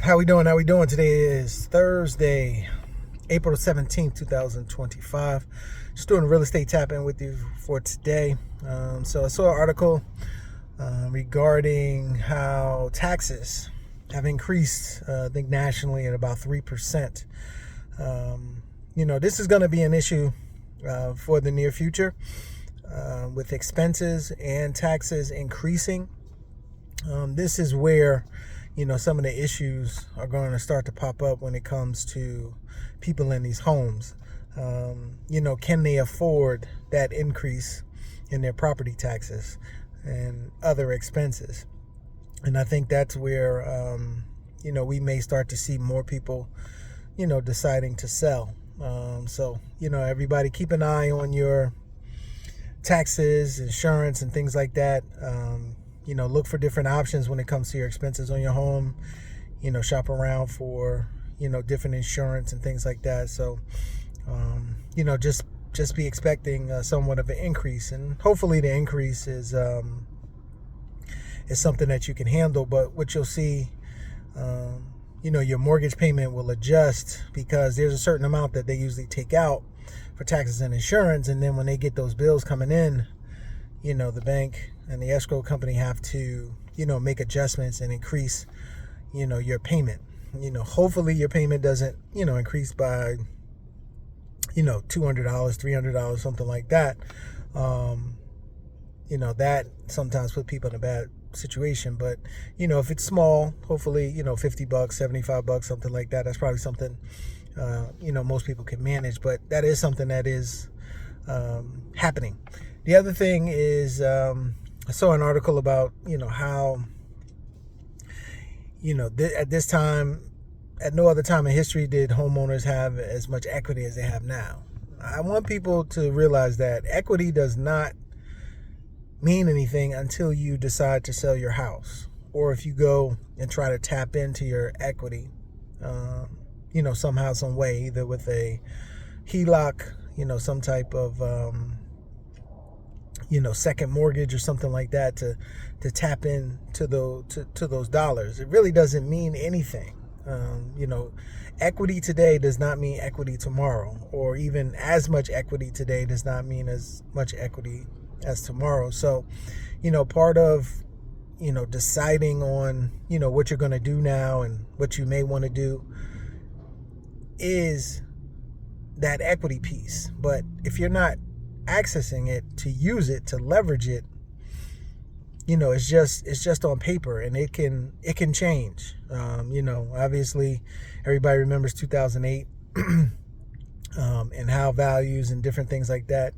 How we doing? Today is Thursday, April 17th, 2025. Just doing a real estate tap-in with you for today. So I saw an article regarding how taxes have increased, I think nationally at about 3%. This is going to be an issue for the near future with expenses and taxes increasing. This is where some of the issues are going to start to pop up when it comes to people in these homes. Can they afford that increase in their property taxes and other expenses? And I think that's where, we may start to see more people, deciding to sell. Everybody keep an eye on your taxes, insurance, and things like that. Look for different options when it comes to your expenses on your home. Shop around for, different insurance and things like that. So, just be expecting somewhat of an increase, and hopefully the increase is something that you can handle. But what you'll see, your mortgage payment will adjust because there's a certain amount that they usually take out for taxes and insurance, and then when they get those bills coming in, the bank and the escrow company have to, make adjustments and increase, your payment. Hopefully your payment doesn't, increase by, $200, $300, something like that. That sometimes put people in a bad situation. But, if it's small, hopefully, $50, $75, something like that. That's probably something, most people can manage. But that is something that is happening. The other thing is, I saw an article about, how, at this time, at no other time in history did homeowners have as much equity as they have now. I want people to realize that equity does not mean anything until you decide to sell your house, or if you go and try to tap into your equity, somehow, some way, either with a HELOC, some type of, second mortgage or something like that to tap in to those dollars. It really doesn't mean anything. Equity today does not mean equity tomorrow, or even as much equity today does not mean as much equity as tomorrow. So, part of, deciding on, what you're going to do now and what you may want to do is that equity piece. But if you're not accessing it to use it, to leverage it, it's just on paper, and it can change. Obviously everybody remembers 2008 and how values and different things like that,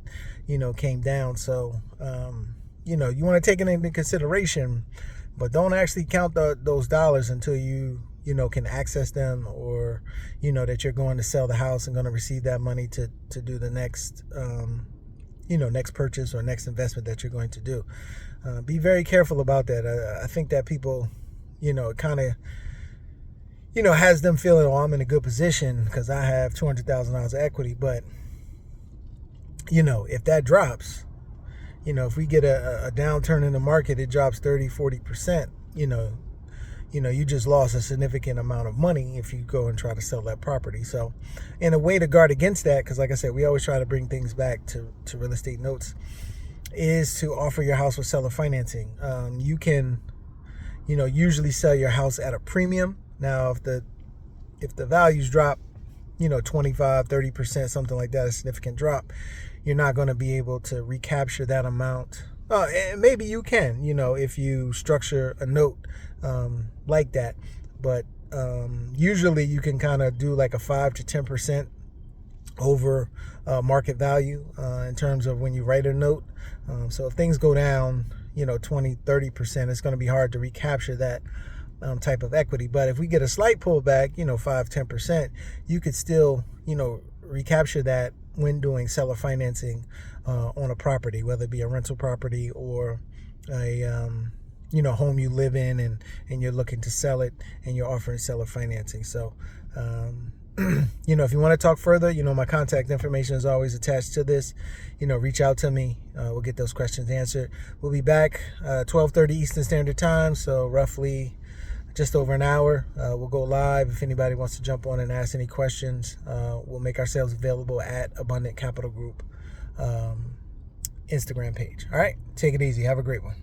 came down. So, you want to take it into consideration, but don't actually count those dollars until you can access them, or, that you're going to sell the house and going to receive that money to do the next, next purchase or next investment that you're going to do. Be very careful about that. I think that people, it kind of, has them feeling, oh, I'm in a good position because I have $200,000 of equity. But, if that drops, if we get a downturn in the market, it drops 30, 40%, you just lost a significant amount of money if you go and try to sell that property. So, in a way to guard against that, because like I said, we always try to bring things back to real estate notes, is to offer your house with seller financing. You can, usually sell your house at a premium. Now, if the values drop, 25, 30%, something like that, a significant drop, you're not going to be able to recapture that amount. And maybe you can, if you structure a note like that. But usually you can kind of do like a 5 to 10% over market value in terms of when you write a note. So if things go down, 20, 30%, it's going to be hard to recapture that type of equity. But if we get a slight pullback, 5, 10%, you could still, recapture that when doing seller financing on a property, whether it be a rental property or a home you live in, and you're looking to sell it and you're offering seller financing. So if you want to talk further, my contact information is always attached to this. Reach out to me. We'll get those questions answered. We'll be back 12:30 Eastern Standard Time, so roughly just over an hour. We'll go live. If anybody wants to jump on and ask any questions, we'll make ourselves available at Abundant Capital Group Instagram page. All right, take it easy. Have a great one.